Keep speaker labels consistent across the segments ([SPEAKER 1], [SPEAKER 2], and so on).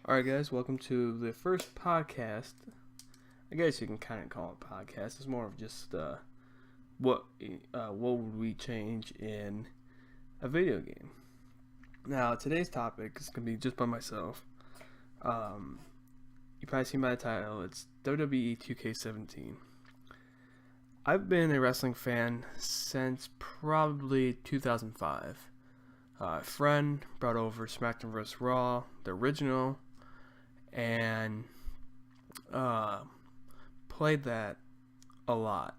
[SPEAKER 1] Alright, guys, welcome to the first podcast. I guess you can kind of call it a podcast. It's more of just what would we change in a video game. Now, today's topic is going to be just by myself. You probably seen by the title, it's WWE 2K17. I've been a wrestling fan since probably 2005. A friend brought over SmackDown vs. Raw, the original, and played that a lot.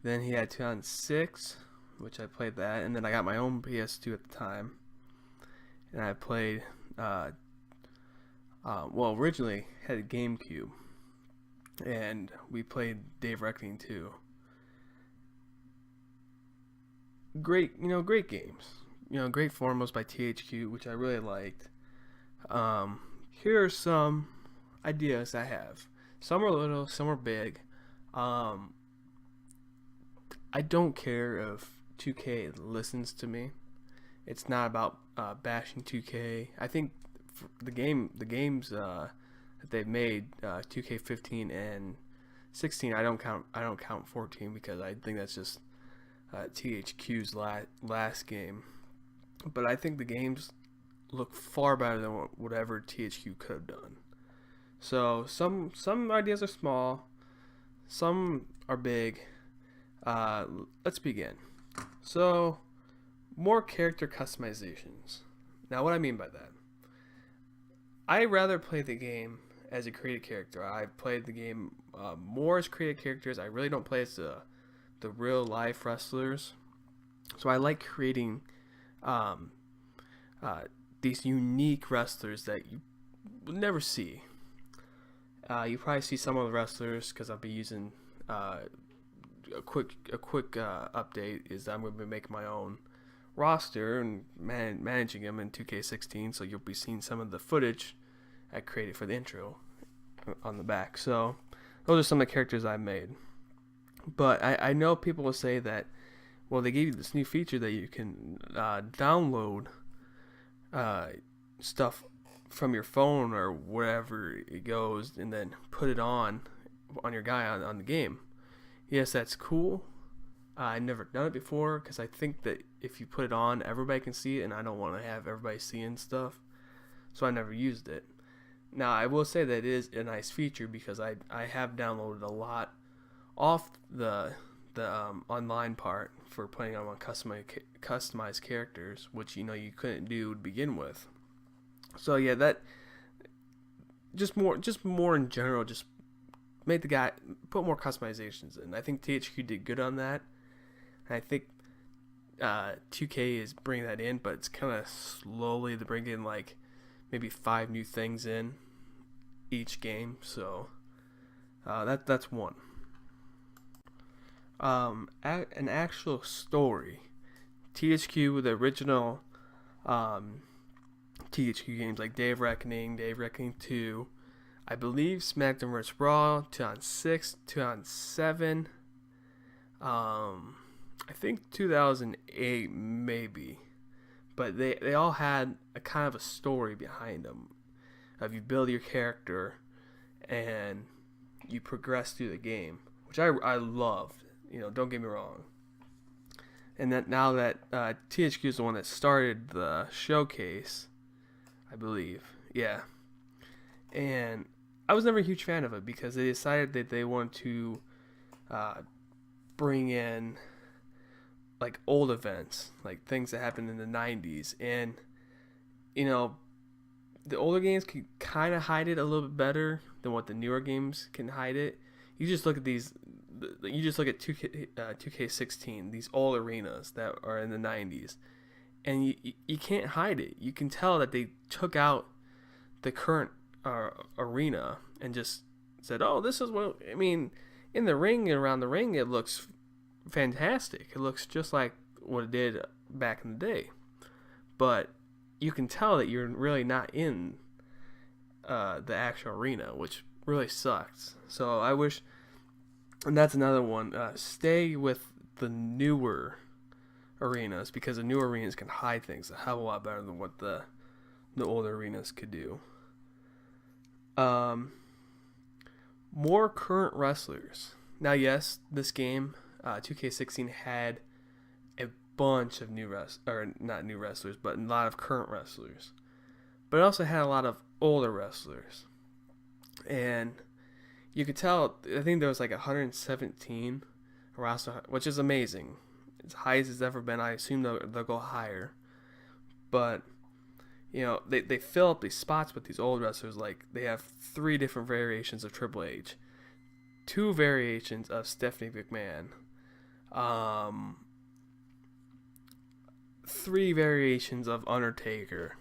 [SPEAKER 1] Then he had 2006, which I played that, and then I got my own PS2 at the time, and I played. Originally had a GameCube, and we played Dave Reckoning 2. Great games. Great Foremost by THQ, which I really liked. Here are some ideas I have. Some are little, some are big. I don't care if 2K listens to me. It's not about bashing 2K. I think the games that they've made, 2K15 and 16, I don't count 14 because I think that's just THQ's last game. But I think the games look far better than whatever THQ could have done. So some ideas are small, some are big. Let's begin. So, more character customizations. Now, what I mean by that, I rather play the game as a created character. I've played the game more as created characters. I really don't play as the real life wrestlers. So I like creating these unique wrestlers that you will never see. You probably see some of the wrestlers because I'll be using a quick update is I'm going to be making my own roster and managing them in 2K16. So you'll be seeing some of the footage I created for the intro on the back. So those are some of the characters I've made. But I know people will say that, well, they gave you this new feature that you can download stuff from your phone or wherever it goes and then put it on your guy on the game. Yes, that's cool. I've never done it before because I think that if you put it on, everybody can see it, and I don't want to have everybody seeing stuff. So I never used it. Now, I will say that it is a nice feature because I have downloaded a lot off the online part for playing on customized characters, which you couldn't do to begin with. So yeah, that just more in general, just made the guy put more customizations in. I think THQ did good on that, and I think 2K is bringing that in, but it's kind of slowly to bring in like maybe 5 new things in each game. So that's one. An actual story. THQ with the original THQ games like Dave Reckoning 2, I believe SmackDown vs. Raw, 2006, 2007, I think 2008 maybe, but they all had a kind of a story behind them. Of you build your character and you progress through the game, which I loved. Don't get me wrong. And that now that THQ is the one that started the showcase, I believe. Yeah. And I was never a huge fan of it because they decided that they wanted to bring in like old events, like things that happened in the 90s. And, the older games can kind of hide it a little bit better than what the newer games can hide it. You just look at 2K16, these old arenas that are in the 90s, and you can't hide it. You can tell that they took out the current arena and just said, oh, this is what, in the ring and around the ring, it looks fantastic. It looks just like what it did back in the day. But you can tell that you're really not in the actual arena, which really sucks. So I wish, and that's another one, stay with the newer arenas because the newer arenas can hide things a hell of a lot better than what the older arenas could do. Um, More current wrestlers. Now, yes, this game, 2K16, had a bunch of or not new wrestlers, but a lot of current wrestlers. But it also had a lot of older wrestlers, and you could tell. I think there was like 117 roster, which is amazing. It's high as it's ever been. I assume they'll go higher, but they fill up these spots with these old wrestlers. Like they have 3 different variations of Triple H, 2 variations of Stephanie McMahon, um, 3 variations of Undertaker,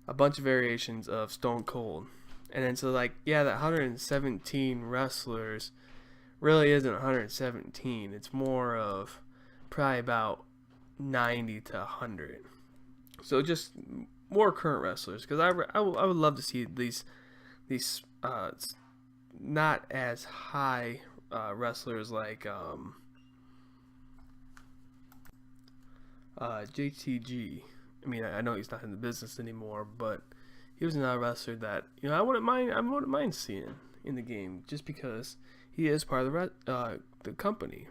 [SPEAKER 1] a bunch of variations of Stone Cold. And then so like, yeah, that 117 wrestlers really isn't 117. It's more of probably about 90 to 100. So just more current wrestlers, because I would love to see these not as high wrestlers like JTG. I mean, I know he's not in the business anymore, but he was another wrestler that I wouldn't mind seeing in the game, just because he is part of the company.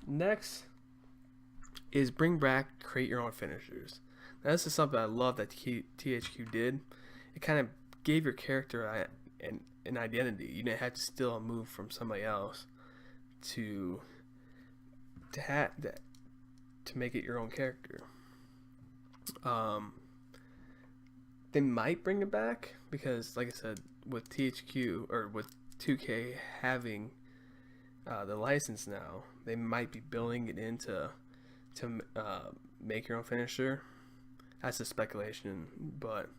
[SPEAKER 1] Next is bring back create your own finishers. Now, this is something I love that THQ did. It kind of gave your character an identity. You didn't have to steal a move from somebody else to make it your own character. They might bring it back because, like I said, with THQ or with 2K having the license now, they might be building it into to make your own finisher. That's a speculation, but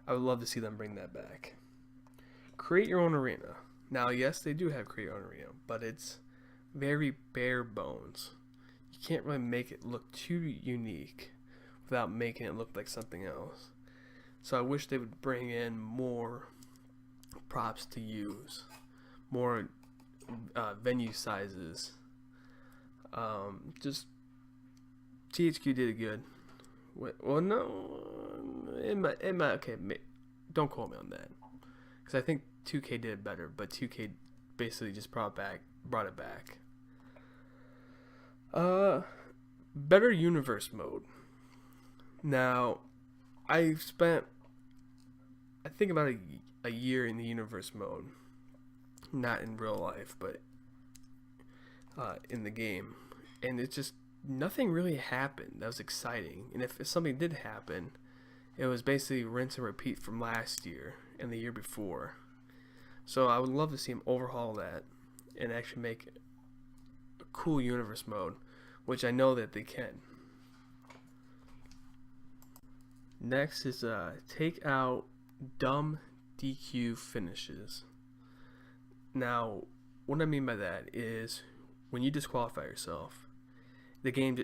[SPEAKER 1] I would love to see them bring that back. Create your own arena. Now, yes, they do have create your own arena, but it's very bare bones. You can't really make it look too unique without making it look like something else. So I wish they would bring in more props to use, more venue sizes. Just THQ did it good. Well, no, it might, okay, don't quote me on that, because I think 2K did it better, but 2K basically just brought it back. Better universe mode. Now, I think about a year in the universe mode, not in real life, but in the game, and it's just nothing really happened that was exciting. And if something did happen, it was basically rinse and repeat from last year and the year before. So I would love to see them overhaul that and actually make a cool universe mode, which I know that they can. Next is take out dumb DQ finishes. Now, what I mean by that is when you disqualify yourself, the game,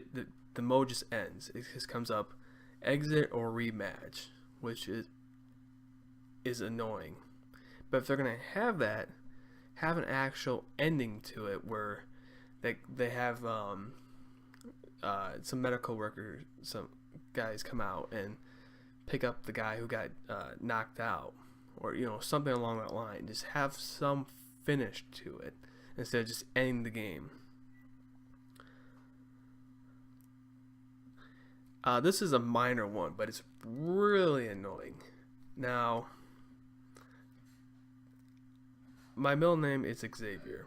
[SPEAKER 1] the mode just ends. It just comes up exit or rematch, which is annoying. But if they're gonna have that, have an actual ending to it where they have some medical workers, some guys come out and pick up the guy who got knocked out, or something along that line. Just have some finish to it instead of just ending the game. This is a minor one, but it's really annoying. Now, my middle name is Xavier,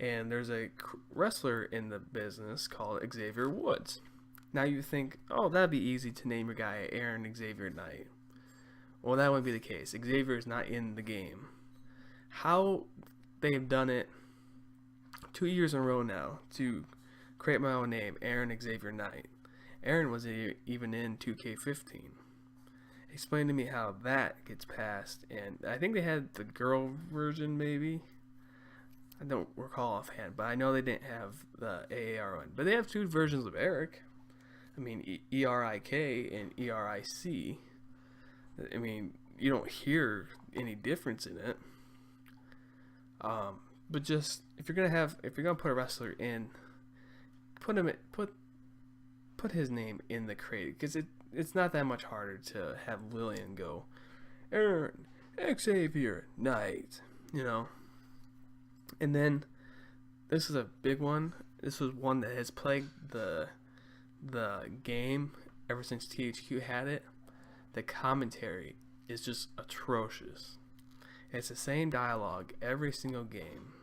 [SPEAKER 1] and there's a wrestler in the business called Xavier Woods. Now you think, oh, that'd be easy to name your guy Aaron Xavier Knight. Well, that wouldn't be the case. Xavier is not in the game. How they've done it 2 years in a row now to create my own name, Aaron Xavier Knight. Aaron wasn't even in 2K15. Explain to me how that gets passed. And I think they had the girl version, maybe. I don't recall offhand, but I know they didn't have the AAR one. But they have 2 versions of Eric. I mean, ERIK and ERIC. I mean, you don't hear any difference in it. But just if you're gonna put a wrestler in, put his name in the crate, because it's not that much harder to have Lillian go Aaron, Xavier Knight, And then this is a big one. This was one that has plagued the game ever since THQ had it. The commentary is just atrocious. It's the same dialogue every single game.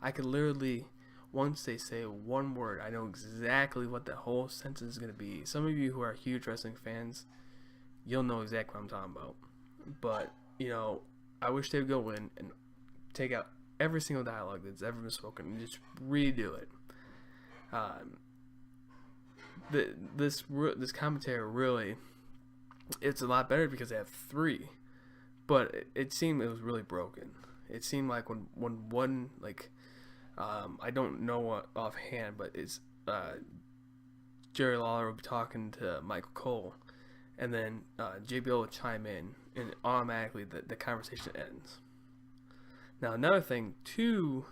[SPEAKER 1] I could literally, once they say one word, I know exactly what the whole sentence is going to be. Some of you who are huge wrestling fans, you'll know exactly what I'm talking about. But, I wish they would go in and take out every single dialogue that's ever been spoken and just redo it. This commentary really, it's a lot better because they have 3, but it seemed it was really broken. It seemed like when one, I don't know what offhand, but it's Jerry Lawler will be talking to Michael Cole, and then JBL will chime in, and automatically the conversation ends. Now another thing too,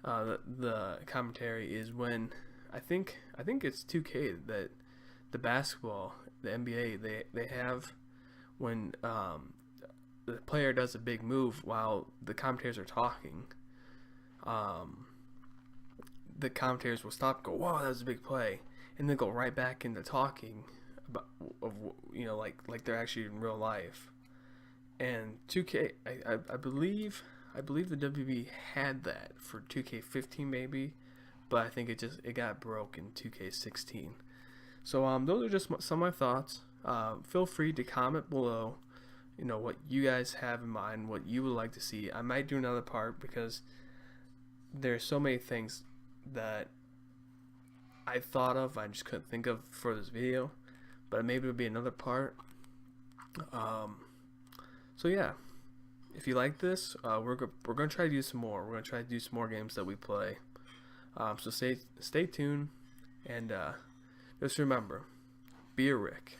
[SPEAKER 1] the commentary is when I think it's 2K that the basketball, the NBA, they have when the player does a big move while the commentators are talking. The commentators will stop, go, "Wow, that was a big play," and then go right back into talking about like they're actually in real life. And 2K, I believe the WWE had that for 2K15 maybe, but I think it got broke in 2K16. So those are just some of my thoughts. Feel free to comment below, what you guys have in mind, what you would like to see. I might do another part because there's so many things that I thought of I just couldn't think of for this video, but maybe it'll be another part. So yeah, if you like this, we're gonna try to do some more. We're gonna try to do some more games that we play. So stay tuned, and just remember, be a Rick.